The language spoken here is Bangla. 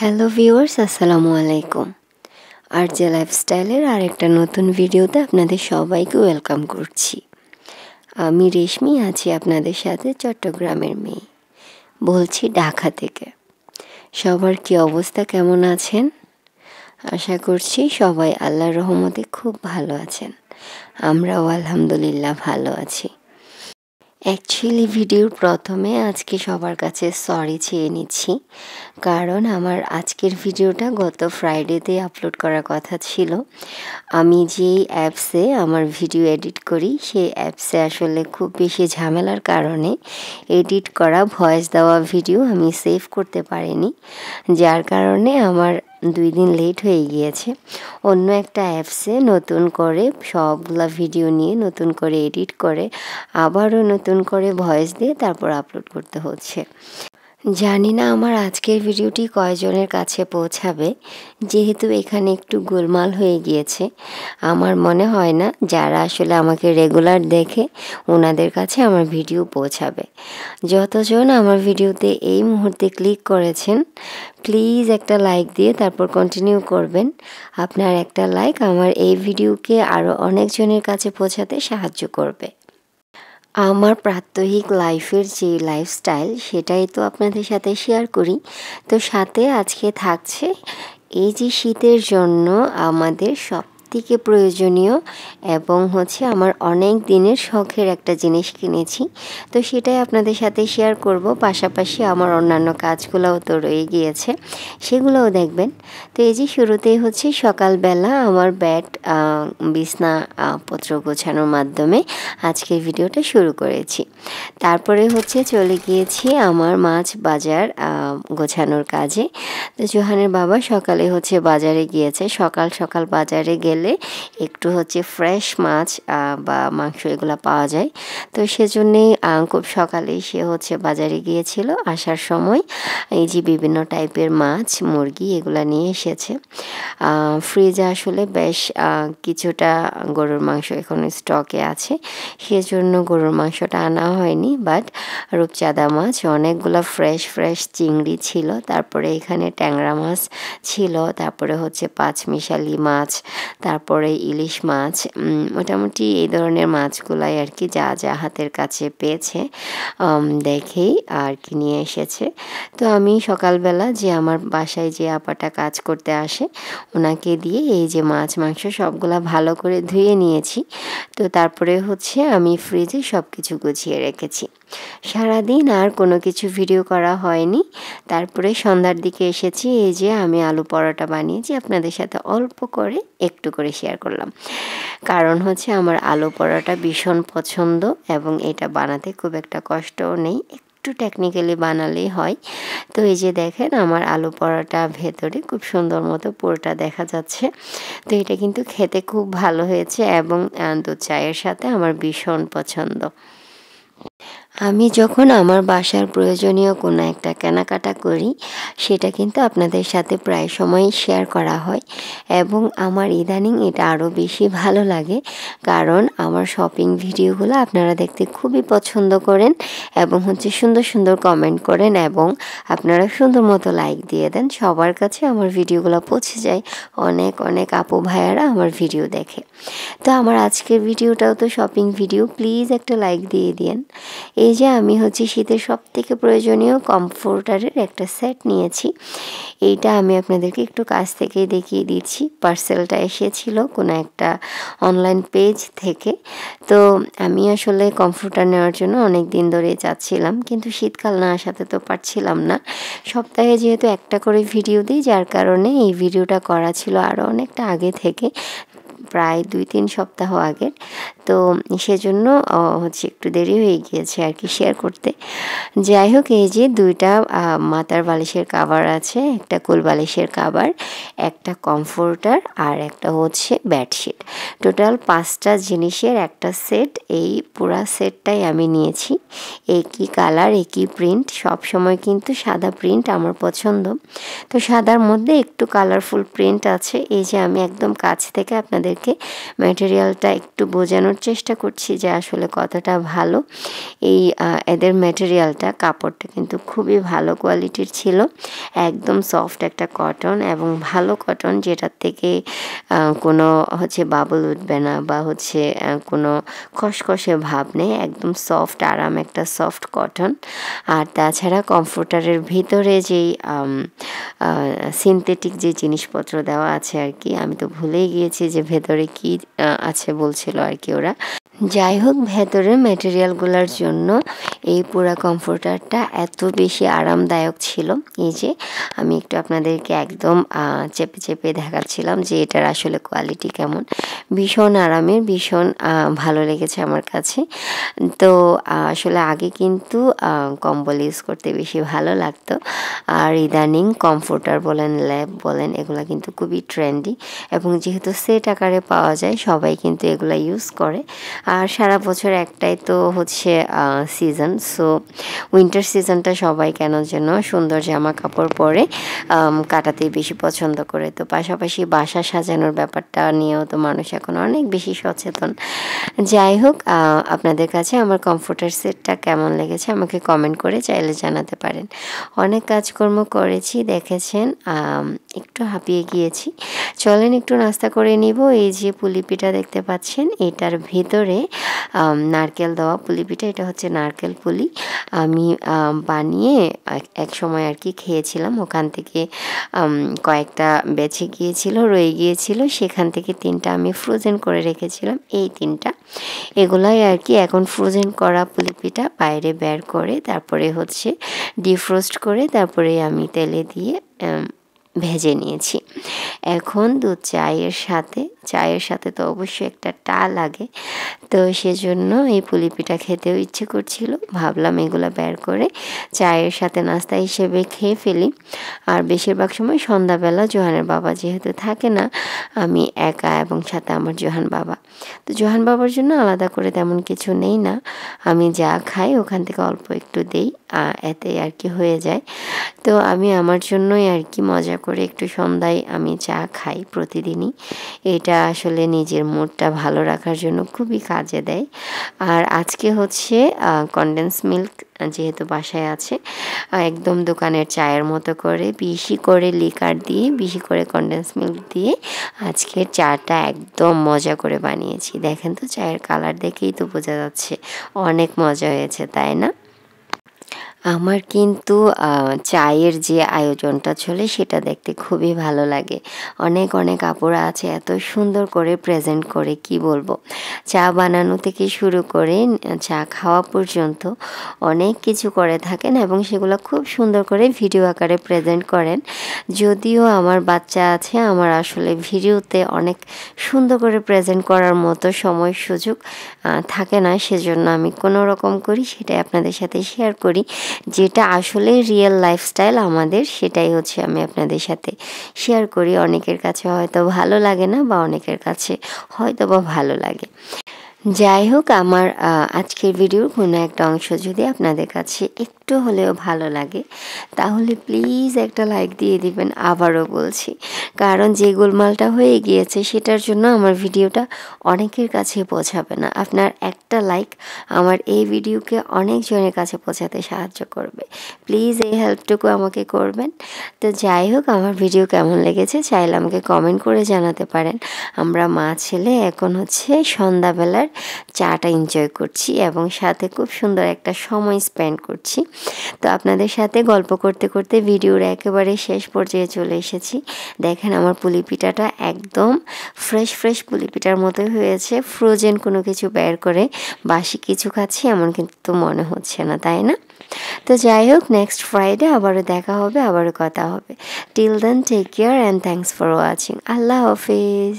হ্যালো ভিউয়ার্স, আসসালামু আলাইকুম। আরজে লাইফস্টাইলের আরেকটা নতুন ভিডিওতে আপনাদের সবাইকে ওয়েলকাম করছি। আমি রেশমি আছি আপনাদের সাথে, চট্টগ্রামের মেয়ে। বলছি ঢাকা থেকে। সবার কি অবস্থা, কেমন আছেন? আশা করছি সবাই আল্লাহর রহমতে খুব ভালো আছেন। আমরাও আলহামদুলিল্লাহ ভালো আছি। অ্যাকচুয়ালি ভিডিওর প্রথমে আজকে সবার কাছে সরি চেয়ে নিচ্ছি, কারণ আমার আজকের ভিডিওটা গত ফ্রাইডেতে আপলোড করার কথা ছিল। আমি যেই অ্যাপসে আমার ভিডিও এডিট করি সেই অ্যাপসে আসলে খুব বেশি ঝামেলার কারণে এডিট করা ভয়েস দেওয়া ভিডিও আমি সেভ করতে পারিনি, যার কারণে আমার 2 দিন লেট হয়ে গিয়েছে। অন্য একটা অ্যাপসে নতুন করে সবগুলা ভিডিও নিয়ে নতুন করে এডিট করে আবারও নতুন করে ভয়েস দিয়ে তারপর আপলোড করতে হচ্ছে। জানি না আমার আজকের ভিডিওটি কয়জনের কাছে পৌঁছাবে, যেহেতু এখানে একটু গোলমাল হয়ে গিয়েছে। আমার মনে হয় না যারা আসলে আমাকে রেগুলার দেখে ওনাদের কাছে আমার ভিডিও পৌঁছাবে। যতজন আমার ভিডিওতে এই মুহূর্তে ক্লিক করেছেন, প্লিজ একটা লাইক দিয়ে তারপর কন্টিনিউ করবেন। আপনার একটা লাইক আমার এই ভিডিওকে আরও অনেকজনের কাছে পৌঁছাতে সাহায্য করবে। আমার প্রাত্যহিক লাইফের যে লাইফস্টাইল সেটাই তো আপনাদের সাথে শেয়ার করি। তো সাথে আজকে থাকছে এই যে শীতের জন্য আমাদের সবথেকে প্রয়োজনীয় এবং আমার অনেক দিনের শখের একটা জিনিস কিনেছি, তো সেটাই আপনাদের সাথে শেয়ার করব। পাশাপাশি আমার অন্যান্য কাজগুলোও তো রয়ে গিয়েছে, সেগুলোও দেখবেন। তো এই যে শুরুতেই সকালবেলা আমার বেড বিছনা পত্র গোছানোর মাধ্যমে আজকের ভিডিওটা শুরু করেছি। তারপরে চলে গিয়েছি আমার মাছ বাজার গোছানোর কাজে। তো জোহানের বাবা সকালে বাজারে গিয়েছে। সকাল সকাল বাজারে গেলে একটু ফ্রেশ মাছ বা মাংস এগুলো পাওয়া যায়, তো সেজন্যেই খুব সকালেই সে বাজারে গিয়েছিল। আসার সময় এই যে বিভিন্ন টাইপের মাছ মুরগি এগুলো নিয়ে এসেছে। ফ্রিজে আসলে বেশ কিছুটা গরুর মাংস এখন স্টকে আছে, সেজন্য গরুর মাংসটা আনা হয়নি। বাট রূপচাঁদা মাছ অনেকগুলো ফ্রেশ চিংড়ি ছিল, তারপরে এখানে ট্যাংরা মাছ ছিল, তারপরে পাঁচমিশালি মাছ, তারপরে ইলিশ মাছ। মোটামুটি এই ধরনের মাছগুলাই আর কি যা যা হাতের কাছে পেয়েছে দেখেই আর কি নিয়ে এসেছে। তো আমি সকালবেলা যে আমার বাসায় যে আপাটা কাজ করতে আসে ওনাকে দিয়ে এই যে মাছ মাংস সবগুলা ভালো করে ধুয়ে নিয়েছি। তো তারপরে আমি ফ্রিজে সব কিছু গুছিয়ে রেখেছি। সারাদিন আর কোনো কিছু ভিডিও করা হয়নি। তারপরে সন্ধ্যার দিকে এসেছি, এই যে আমি আলু পরোটা বানিয়েছি, আপনাদের সাথে অল্প করে একটু করে শেয়ার করলাম। কারণ আমার আলু পরোটা ভীষণ পছন্দ এবং এটা বানাতে খুব একটা কষ্টও নেই, একটু টেকনিক্যালি বানালেই হয়। তো এই যে দেখেন আমার আলু পরোটা ভেতরে খুব সুন্দর মতো পুরোটা দেখা যাচ্ছে। তো এটা কিন্তু খেতে খুব ভালো হয়েছে এবং দুধ চায়ের সাথে আমার ভীষণ পছন্দ। আমি যখন আমার বাসার প্রয়োজনীয় কোনো একটা কেনাকাটা করি সেটা কিন্তু আপনাদের সাথে প্রায় সময়ই শেয়ার করা হয় এবং আমার ইদানিং এটা আরও বেশি ভালো লাগে, কারণ আমার শপিং ভিডিওগুলো আপনারা দেখতে খুবই পছন্দ করেন এবং সুন্দর সুন্দর কমেন্ট করেন এবং আপনারা সুন্দর মতো লাইক দিয়ে দেন। সবার কাছে আমার ভিডিওগুলো পৌঁছে যায়, অনেক অনেক আপু ভাইয়ারা আমার ভিডিও দেখে। তো আমার আজকের ভিডিওটাও তো শপিং ভিডিও, প্লিজ একটা লাইক দিয়ে দিন। এই যে আমি শীতের সবথেকে প্রয়োজনীয় কমফোর্টারের একটা সেট নিয়েছি। এইটা আমি আপনাদেরকে একটু কাছ থেকেই দেখিয়ে দিচ্ছি। পার্সেলটা এসেছিল কোনো একটা অনলাইন পেজ থেকে। তো আমি আসলে কমফোর্টার নেওয়ার জন্য অনেক দিন ধরেই চাচ্ছিলাম, কিন্তু শীতকাল না আসাতে তো পারছিলাম না। সপ্তাহে যেহেতু একটা করে ভিডিও দিই, যার কারণে এই ভিডিওটা করা ছিল আরও অনেকটা আগে থেকে, প্রায় 2-3 সপ্তাহ আগের। তো সেজন্য একটু দেরি হয়ে গিয়েছে আর কি শেয়ার করতে। যাই হোক, এই যে 2টা মাথার বালিশের কাভার আছে, একটা কোল বালিশের কাভার, একটা কমফোর্টার আর একটা বেডশিট। টোটাল 5টা জিনিসের একটা সেট। এই পুরা সেটটাই আমি নিয়েছি। একই কালার, একই প্রিন্ট। সব সময় কিন্তু সাদা প্রিন্ট আমার পছন্দ, তো সাদার মধ্যে একটু কালারফুল প্রিন্ট আছে। এই যে আমি একদম কাছ থেকে আপনাদেরকে ম্যাটেরিয়ালটা একটু বোঝানোর বোঝানোর চেষ্টা করছি যে আসলে কতটা ভালো এই এদের ম্যাটেরিয়ালটা। কাপড়টা কিন্তু খুবই ভালো কোয়ালিটির ছিল, একদম সফট একটা কটন এবং ভালো কটন, যেটার থেকে কোনো হচ্ছে বাবল উঠবে না বা হচ্ছে কোনো খসখসে ভাব নেই, একদম সফট আরাম একটা সফট কটন। আর তাছাড়া কমফোর্টারের ভিতরে যেই সিনথেটিক যে জিনিসপত্র দেওয়া আছে আর কি, আমি তো ভুলেই গিয়েছি যে ভেতরে কি আছে বলছিল আর কি ওরা। যাই হোক, ভেতরের ম্যাটেরিয়ালগুলোর জন্য এই পুরা কমফোর্টারটা এত বেশি আরামদায়ক ছিল। এই যে আমি একটু আপনাদেরকে একদম চেপে চেপে দেখাচ্ছিলাম যে এটার আসলে কোয়ালিটি কেমন। ভীষণ আরামের, ভীষণ ভালো লেগেছে আমার কাছে। তো আসলে আগে কিন্তু কম্বল ইউজ করতে বেশি ভালো লাগতো, আর ইদানিং কমফোর্টার বলেন, ল্যাব বলেন, এগুলো কিন্তু খুবই ট্রেন্ডি এবং যেহেতু সেট আকারে পাওয়া যায় সবাই কিন্তু এগুলো ইউজ করে। আর সারা বছর একটাই তো হচ্ছে সিজন, সো উইন্টার সিজনটা সবাই কেন যেন সুন্দর জামা কাপড় পরে কাটাতেই বেশি পছন্দ করে। তো পাশাপাশি বাসা সাজানোর ব্যাপারটা নিয়েও তো মানুষ এখন অনেক বেশি সচেতন। যাই হোক, আপনাদের কাছে আমার কমফোর্টার সেটটা কেমন লেগেছে আমাকে কমেন্ট করে চাইলে জানাতে পারেন। অনেক কাজকর্ম করেছি দেখেছেন, একটু হাঁপিয়ে গিয়েছি। চলেন একটু নাস্তা করে নিব। এই যে পুলি পিঠা দেখতে পাচ্ছেন, এটার ভেতরে নারকেল দেওয়া পুলি পিঠা, এটা হচ্ছে নারকেল পুলি। আমি বানিয়ে এক সময় আর কি খেয়েছিলাম, ওখান থেকে কয়েকটা বেঁচে গিয়েছিল, রয়ে গিয়েছিল, সেখান থেকে 3টা আমি ফ্রোজেন করে রেখেছিলাম। এই 3টা এগুলাই আর কি এখন ফ্রোজেন করা পুলি পিঠা বাইরে বের করে তারপরে হচ্ছে ডিফ্রোস্ট করে তারপরে আমি তেলে দিয়ে ভেজে নিয়েছি। এখন দুধ চায়ের সাথে তো অবশ্যই একটা টা লাগে, তো সেজন্য এই পুলি পিঠা খেতেও ইচ্ছে করছিল। ভাবলাম এগুলো বের করে চায়ের সাথে নাস্তা হিসেবে খেয়ে ফেলি। আর বেশিরভাগ সময় সন্ধ্যাবেলা জোহানের বাবা যেহেতু থাকে না, আমি একা এবং সাথে আমার জোহান বাবা। তো জোহান বাবার জন্য আলাদা করে তেমন কিছু নেই না, আমি যা খাই ওখান থেকে অল্প একটু দেই, এতে আর কি হয়ে যায়। তো আমি আমার জন্যই আর কি মজা করে একটু সন্ধ্যায় আমি চা খাই প্রতিদিনই। এটা আসলে নিজের মুডটা ভালো রাখার জন্য খুবই কাজে দেয়। আর আজকে হচ্ছে কনডেন্স মিল্ক যেহেতু বাসায় আছে, একদম দোকানের চায়ের মতো করে বেশি করে লিকার দিয়ে, বেশি করে কনডেন্স মিল্ক দিয়ে আজকের চাটা একদম মজা করে বানিয়েছি। দেখেন তো চায়ের কালার দেখেই তো বোঝা যাচ্ছে অনেক মজা হয়েছে, তাই না? আমার কিন্তু চায়ের যে আয়োজনটা চলে সেটা দেখতে খুবই ভালো লাগে। অনেক আপুরা আছে এত সুন্দর করে প্রেজেন্ট করে, কি বলবো। চা বানানো থেকে শুরু করে চা খাওয়া পর্যন্ত অনেক কিছু করে থাকেন এবং সেগুলো খুব সুন্দর করে ভিডিও আকারে প্রেজেন্ট করেন। যদিও আমার বাচ্চা আছে, আমার আসলে ভিডিওতে অনেক সুন্দর করে প্রেজেন্ট করার মতো সময় সুযোগ থাকে না, সেজন্য আমি কোনো রকম করি সেটাই আপনাদের সাথে শেয়ার করি। যেটা আসলে রিয়েল লাইফস্টাইল আমাদের, সেটাই হচ্ছে আমি আপনাদের সাথে শেয়ার করি। অনেকের কাছে হয়তো ভালো লাগে না বা অনেকের কাছে হয়তো বা ভালো লাগে। যাই হোক, আমার আজকের ভিডিওর কোনো একটা অংশ যদি আপনাদের কাছে একটু হলেও ভালো লাগে তাহলে প্লিজ একটা লাইক দিয়ে দিবেন। আবারও বলছি, কারণ যে গোলমালটা হয়ে গিয়েছে সেটার জন্য আমার ভিডিওটা অনেকের কাছে পৌঁছাবে না। আপনার একটা লাইক আমার এই ভিডিওকে অনেকজনের কাছে পৌঁছাতে সাহায্য করবে। প্লিজ এই হেল্পটুকু আমাকে করবেন। তো যাই হোক, আমার ভিডিও কেমন লেগেছে চাইলে আমাকে কমেন্ট করে জানাতে পারেন। আমরা মা ছেলে এখন হচ্ছে সন্ধ্যাবেলার চাটা এনজয় করছি এবং সাথে খুব সুন্দর একটা সময় স্পেন্ড করছি। তো আপনাদের সাথে গল্প করতে করতে ভিডিওর একেবারে শেষ পর্যায়ে চলে এসেছি। দেখেন আমার পুলি পিঠাটা একদম ফ্রেশ পুলি পিঠার মতোই হয়েছে, ফ্রোজেন কোনো কিছু বের করে বাসি কিছু খাচ্ছি এমন কিন্তু মনে হচ্ছে না, তাই না? তো যাই হোক, নেক্সট ফ্রাইডে আবারও দেখা হবে, আবারও কথা হবে। Till then take care and thanks for watching. আল্লাহ হাফিজ।